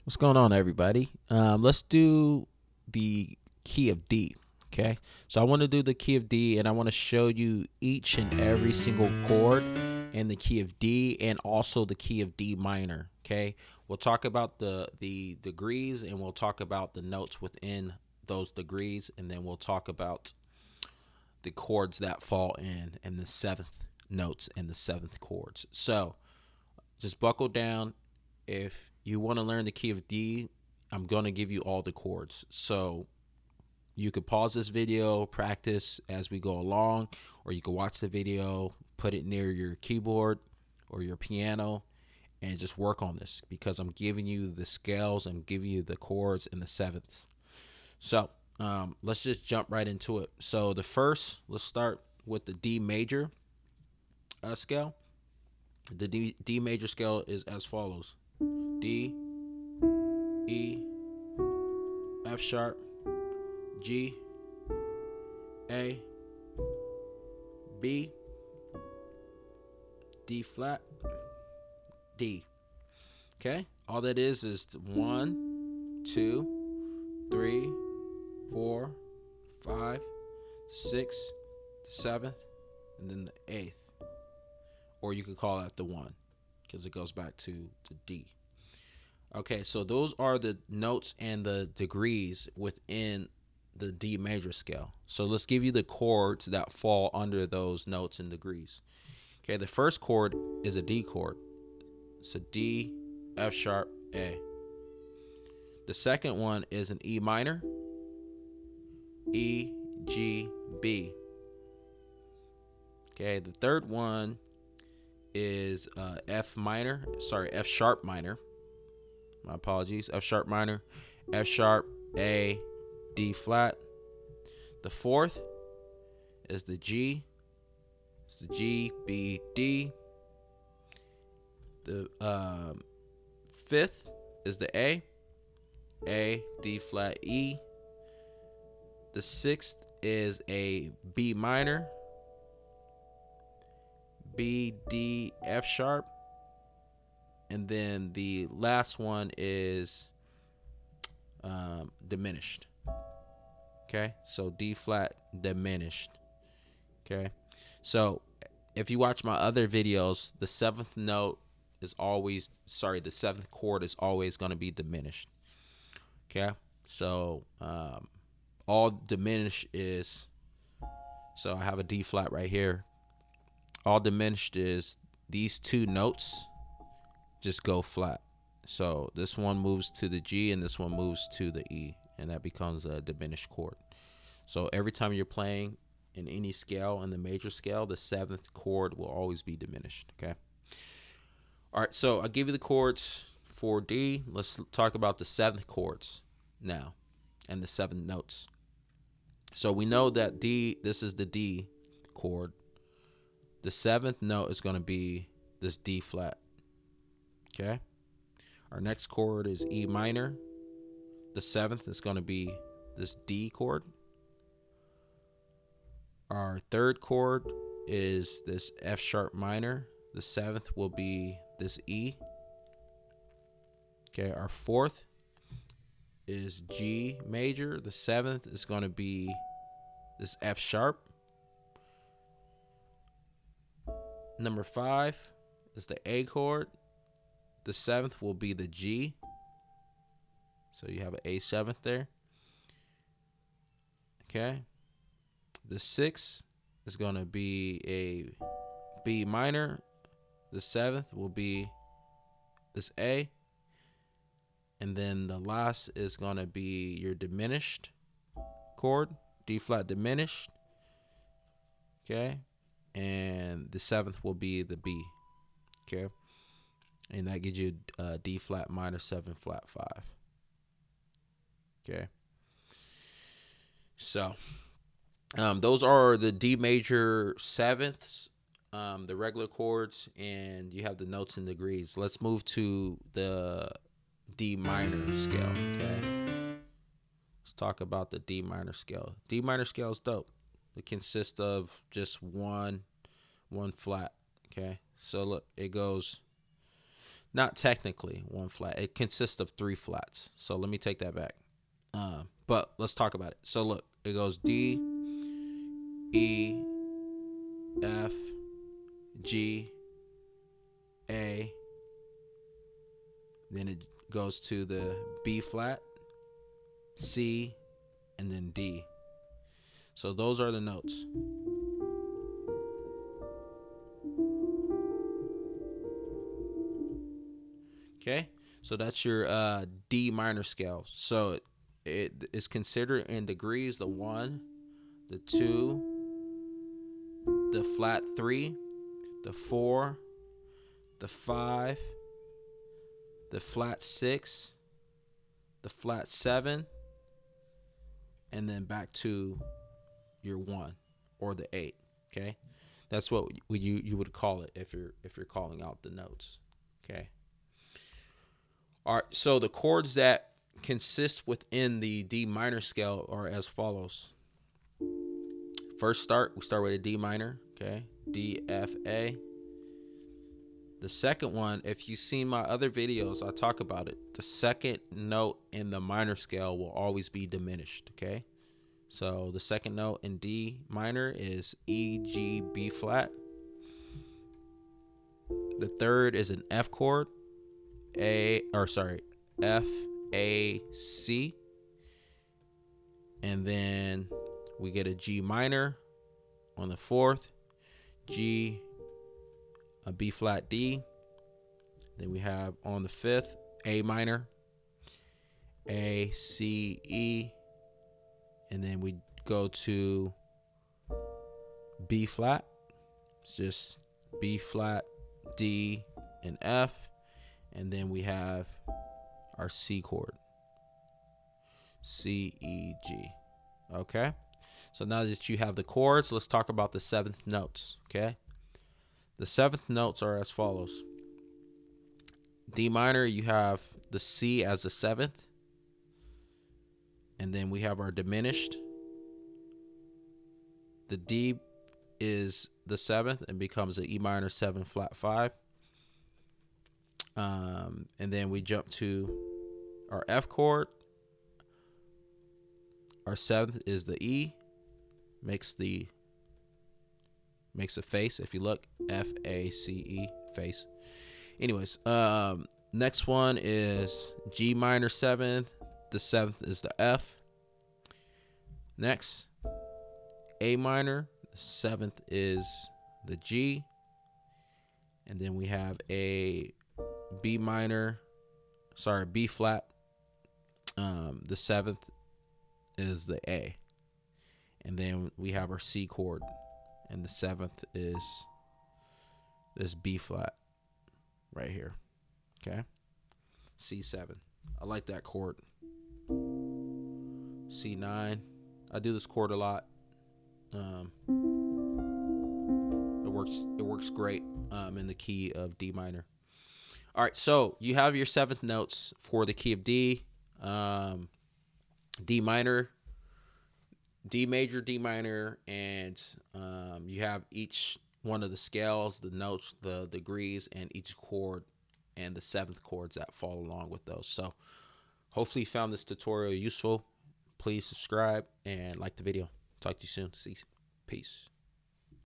What's going on, everybody? Let's do the key of D. Okay, so I want to do the key of D, and I want to show you each and every single chord in the key of D, and also the key of D minor. Okay, we'll talk about the degrees, and we'll talk about the notes within those degrees, and then we'll talk about the chords that fall in the seventh notes and the seventh chords. So just buckle down. If you want to learn the key of D, I'm going to give you all the chords. So you could pause this video, practice as we go along, or you could watch the video, put it near your keyboard or your piano, and just work on this because I'm giving you the scales, I'm giving you the chords in the sevenths. So let's just jump right into it. So let's start with the D major scale. The D major scale is as follows: D, E, F sharp, G, A, B, D flat, D. Okay? All that is 1, 2, 3, 4, 5, 6, the seventh, and then the eighth. Or you could call that the 1 because it goes back to D. Okay, so those are the notes and the degrees within the D major scale. So let's give you the chords that fall under those notes and degrees. Okay, the first chord is a D chord. It's a D, F sharp, A. The second one is an E minor, E, G, B. Okay, the third one is F sharp minor. My apologies. F sharp minor, F sharp, A, D flat. The fourth is the G. It's the G, B, D. The fifth is the A, D flat, E. The sixth is a B minor, B, D, F sharp. And then the last one is diminished. Okay, so D flat diminished. Okay, so if you watch my other videos, the seventh chord is always going to be diminished. Okay, so all diminished is, so I have a D flat right here. All diminished is these two notes just go flat. So this one moves to the G and this one moves to the E, and that becomes a diminished chord. So every time you're playing in any scale, in the major scale, the seventh chord will always be diminished. Okay. All right. So I'll give you the chords for D. Let's talk about the seventh chords now and the seven notes. So we know that this is the D chord. The seventh note is going to be this D flat. Okay. Our next chord is E minor. The seventh is going to be this D chord. Our third chord is this F sharp minor. The seventh will be this E. Okay, our fourth is G major. The seventh is going to be this F sharp. Number 5 is the A chord. The seventh will be the G. So you have an A7th there. Okay. The sixth is going to be a B minor. The seventh will be this A. And then the last is going to be your diminished chord, D flat diminished. Okay. And the seventh will be the B. Okay. And that gives you D flat minor 7 flat 5. Okay. So those are the D major sevenths, the regular chords, and you have the notes and degrees. Let's move to the D minor scale. Okay. Let's talk about the D minor scale. D minor scale is dope. It consists of just one flat. Okay. So look, it goes Not technically one flat. It consists of 3 flats. So let me take that back. But let's talk about it. So look, it goes D, E, F, G, A. Then it goes to the B flat, C, and then D. So those are the notes. Okay, so that's your D minor scale. So it is considered in degrees: the 1, the 2, the flat 3, the 4, the 5, the flat 6, the flat 7, and then back to your 1 or the 8. Okay, that's what you would call it if you're calling out the notes. Okay. All right, so the chords that consist within the D minor scale are as follows. We start with a D minor, okay? D, F, A. The second one, if you've seen my other videos, I talk about it. The second note in the minor scale will always be diminished, okay? So the second note in D minor is E, G, B flat. The third is an F chord. F, A, C. And then we get a G minor on the fourth, G, a B flat D. Then we have on the fifth, A minor, A, C, E. And then we go to B flat. It's just B flat, D, and F. And then we have our C chord, C, E, G. Okay, so now that you have the chords, let's talk about the seventh notes. Okay, the seventh notes are as follows. D minor, you have the C as the seventh, and then we have our diminished. The D is the seventh and becomes an E minor 7 flat 5. And then we jump to our F chord. Our seventh is the E, makes a face. If you look, F-A-C-E, face. Anyways, next one is G minor 7th. The 7th is the F. Next, A minor. The 7th is the G. And then we have a B flat. The 7th is the A. And then we have our C chord. And the 7th is this B flat right here. Okay? C7. I like that chord. C9. I do this chord a lot. It works great in the key of D minor. All right, so you have your seventh notes for the key of D. D minor, D major, D minor, and you have each one of the scales, the notes, the degrees, and each chord and the seventh chords that fall along with those. So hopefully you found this tutorial useful. Please subscribe and like the video. Talk to you soon. See you. Peace.